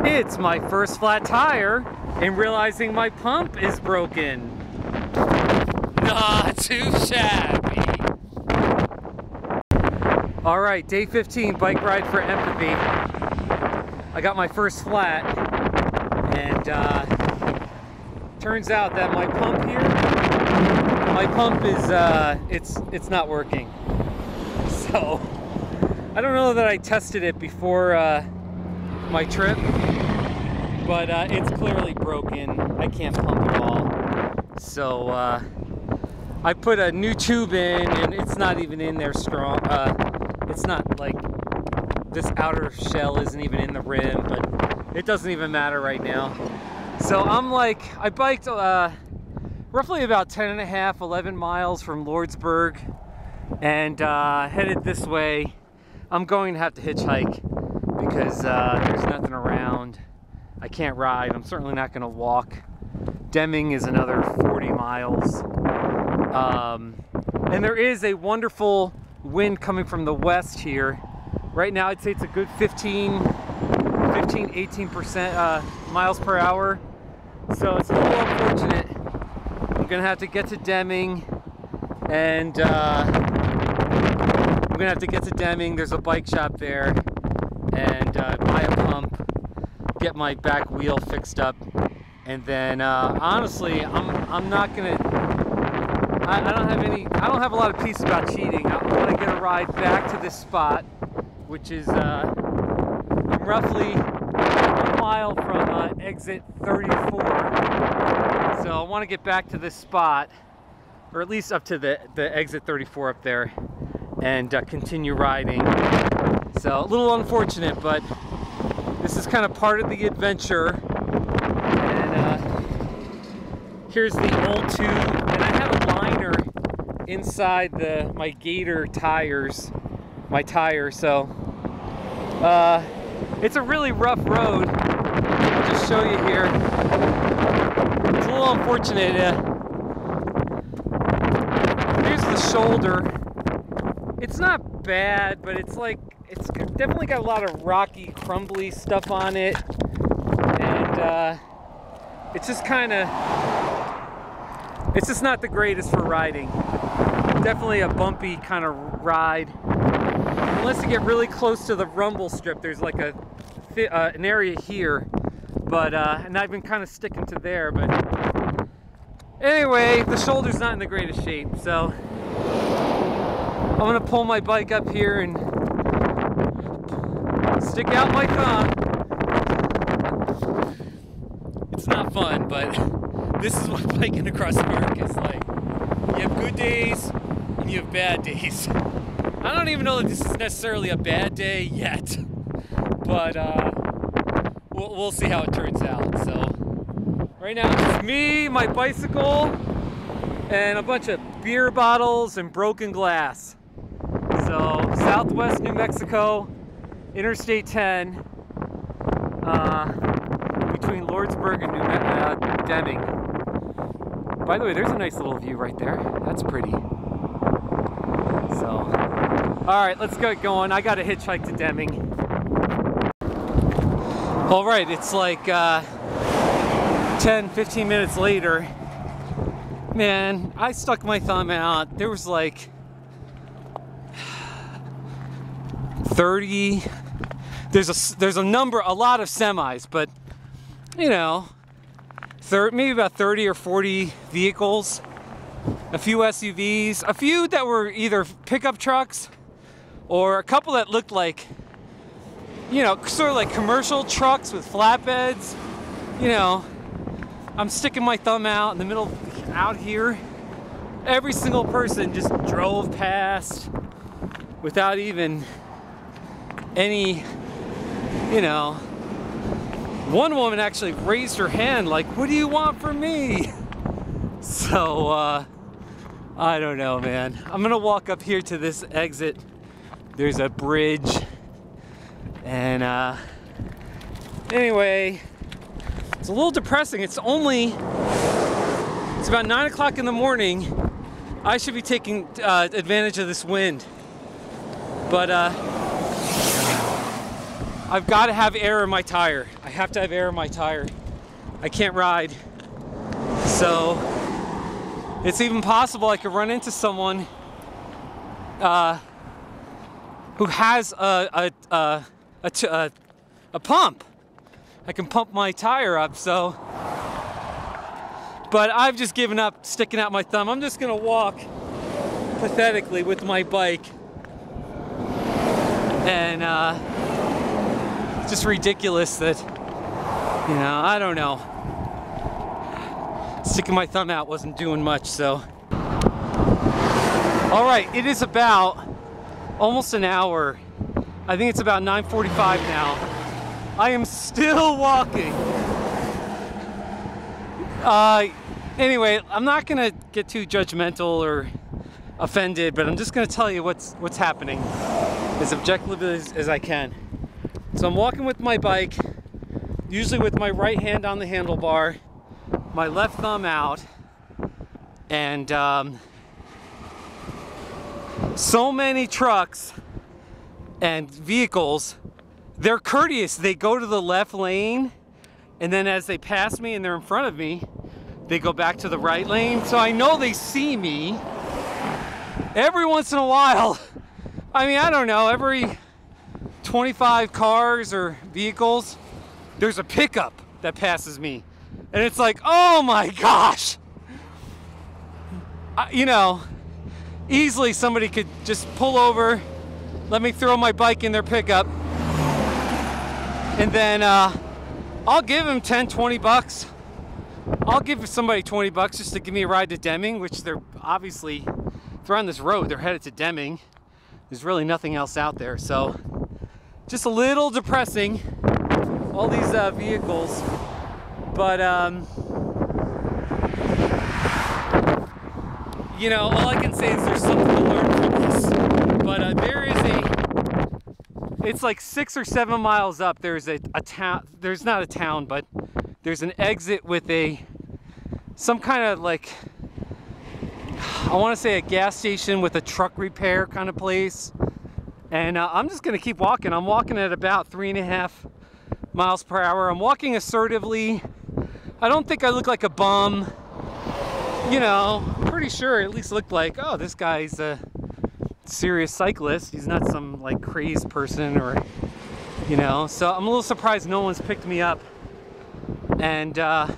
It's my first flat tire and realizing my pump is broken. Not too shabby. All right, day 15, bike ride for empathy. I got my first flat, and turns out that my pump here, is, it's not working. So, I don't know that I tested it before my trip, but it's clearly broken. I can't pump at all. So, I put a new tube in, and it's not even in there strong. It's not like, this outer shell isn't even in the rim, but it doesn't even matter right now. So I'm like, I biked roughly about 10 and a half, 11 miles from Lordsburg, and headed this way. I'm going to have to hitchhike because there's nothing around. I can't ride. I'm certainly not going to walk. Deming is another 40 miles. And there is a wonderful wind coming from the west here. Right now I'd say it's a good 18% miles per hour. So it's a little unfortunate. I'm gonna have to get to Deming, and there's a bike shop there, and buy a pump, get my back wheel fixed up, and then honestly, I'm not gonna. I don't have a lot of peace about cheating. I want to get a ride back to this spot, which is I'm roughly 1 mile from exit 34. So I want to get back to this spot, or at least up to the exit 34 up there, and continue riding. So a little unfortunate, but this is kind of part of the adventure. And here's the old tube, and I have a liner inside my Gator tires, so it's a really rough road. I'll just show you here. It's a little unfortunate. Here's the shoulder. It's not bad, but it's definitely got a lot of rocky, crumbly stuff on it, and it's just not the greatest for riding. Definitely a bumpy kind of ride. Unless you get really close to the rumble strip, there's like an area here, but and I've been kind of sticking to there. But anyway, the shoulder's not in the greatest shape, so I'm gonna pull my bike up here and stick out my thumb. It's not fun, but this is what biking across America is like. You have good days and you have bad days. I don't even know that this is necessarily a bad day yet, but we'll see how it turns out. So right now it's me, my bicycle, and a bunch of beer bottles and broken glass. So Southwest New Mexico, Interstate 10, between Lordsburg and Deming. By the way, there's a nice little view right there. That's pretty. So, all right, let's get going. I got to hitchhike to Deming. All right, it's like 10, 15 minutes later. Man, I stuck my thumb out. There was like 30. There's a lot of semis, but you know, maybe about 30 or 40 vehicles, a few SUVs, a few that were either pickup trucks, or a couple that looked like, you know, sort of like commercial trucks with flatbeds. You know, I'm sticking my thumb out in the middle, out here. Every single person just drove past without even any, you know. One woman actually raised her hand like, "What do you want from me?" So, I don't know, man. I'm gonna walk up here to this exit. There's a bridge. And, anyway, it's a little depressing. It's about 9 o'clock in the morning. I should be taking advantage of this wind. But, I've got to have air in my tire. I have to have air in my tire. I can't ride. So it's even possible I could run into someone who has a pump. I can pump my tire up, so. But I've just given up sticking out my thumb. I'm just gonna walk pathetically with my bike. And it's just ridiculous that, you know, I don't know. Sticking my thumb out wasn't doing much, so. All right, it is about almost an hour. I think it's about 9:45 now. I am still walking. Anyway, I'm not gonna get too judgmental or offended, but I'm just gonna tell you what's happening as objectively as I can. So I'm walking with my bike, usually with my right hand on the handlebar, my left thumb out, and so many trucks and vehicles, they're courteous. They go to the left lane, and then as they pass me and they're in front of me, they go back to the right lane. So I know they see me. Every once in a while, I mean, I don't know, every 25 cars or vehicles, there's a pickup that passes me. And it's like, oh my gosh. You know, easily somebody could just pull over, let me throw my bike in their pickup, and then I'll give them 10, 20 bucks. I'll give somebody 20 bucks just to give me a ride to Deming, which they're obviously, if they're on this road, they're headed to Deming. There's really nothing else out there. So just a little depressing, all these vehicles. But, you know, all I can say is there's something to learn from this. But there is it's like 6 or 7 miles up, there's a town, there's not a town, but there's an exit with some kind of like, I want to say a gas station with a truck repair kind of place. And I'm just going to keep walking. I'm walking at about 3.5 miles per hour. I'm walking assertively. I don't think I look like a bum. You know, pretty sure it at least looked like, oh, this guy's a serious cyclist. He's not some like crazed person or, you know. So I'm a little surprised no one's picked me up. And yeah,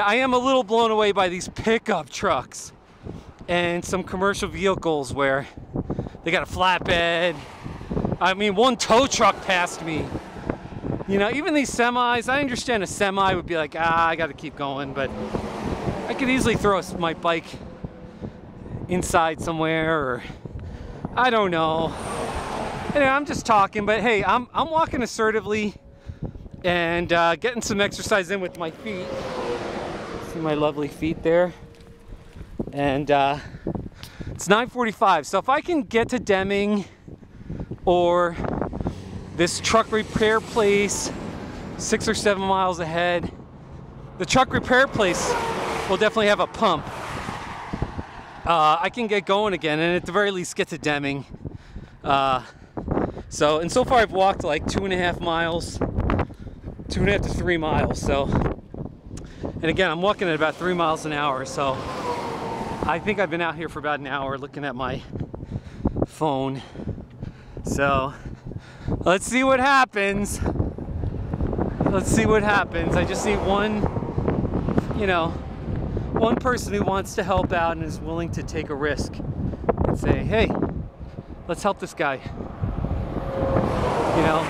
I am a little blown away by these pickup trucks and some commercial vehicles where they got a flatbed. I mean, one tow truck passed me. You know, even these semis, I understand a semi would be like, I gotta keep going, but I could easily throw my bike inside somewhere, or I don't know. Anyway, I'm just talking, but hey, I'm walking assertively and getting some exercise in with my feet. See my lovely feet there? And it's 9:45, so if I can get to Deming or this truck repair place 6 or 7 miles ahead, the truck repair place will definitely have a pump. I can get going again and at the very least get to Deming. So far I've walked like 2.5 miles, 2.5 to 3 miles. So, and again, I'm walking at about 3 miles an hour. So I think I've been out here for about an hour looking at my phone. So let's see what happens. Let's see what happens. I just need one person who wants to help out and is willing to take a risk and say, hey, let's help this guy. You know?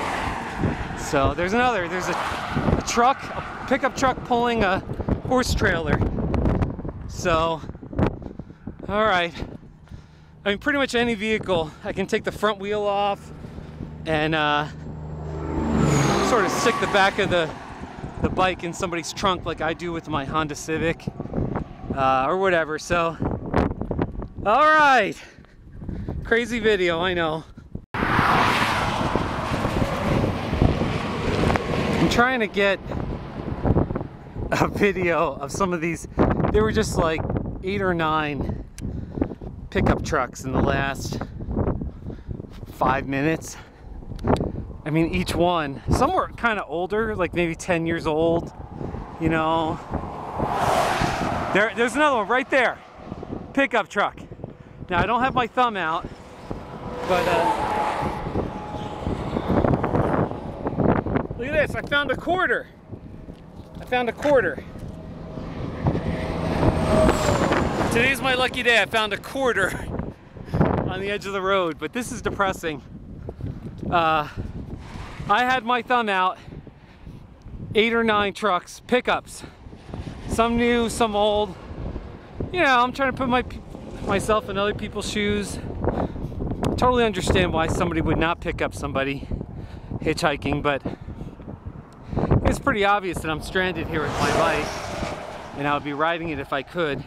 So there's a truck, a pickup truck pulling a horse trailer. So, all right. I mean, pretty much any vehicle, I can take the front wheel off and sort of stick the back of the bike in somebody's trunk like I do with my Honda Civic or whatever. So, all right. Crazy video, I know. I'm trying to get a video of some of these. There were just like 8 or 9 pickup trucks in the last 5 minutes. I mean, each one. Some were kind of older, like maybe 10 years old, you know. There's another one right there. Pickup truck. Now, I don't have my thumb out, but look at this. I found a quarter. I found a quarter. Today's my lucky day. I found a quarter on the edge of the road, but this is depressing. I had my thumb out. 8 or 9 trucks, pickups. Some new, some old. You know, I'm trying to put myself in other people's shoes. Totally understand why somebody would not pick up somebody hitchhiking, but it's pretty obvious that I'm stranded here with my bike, and I would be riding it if I could.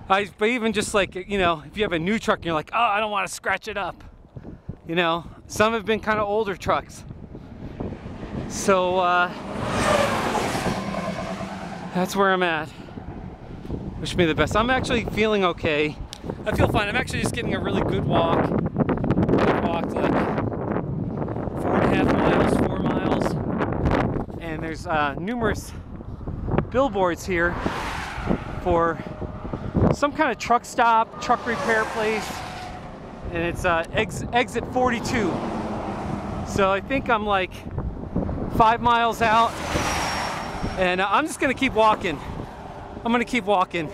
But even just like, you know, if you have a new truck and you're like, oh, I don't want to scratch it up. You know, some have been kind of older trucks. So that's where I'm at. Wish me the best. I'm actually feeling okay. I feel fine. I'm actually just getting a really good walk. Good walk, like 4.5 miles, 4 miles. And there's numerous billboards here for some kind of truck stop, truck repair place. And it's exit 42. So I think I'm like 5 miles out. And I'm just gonna keep walking. I'm gonna keep walking.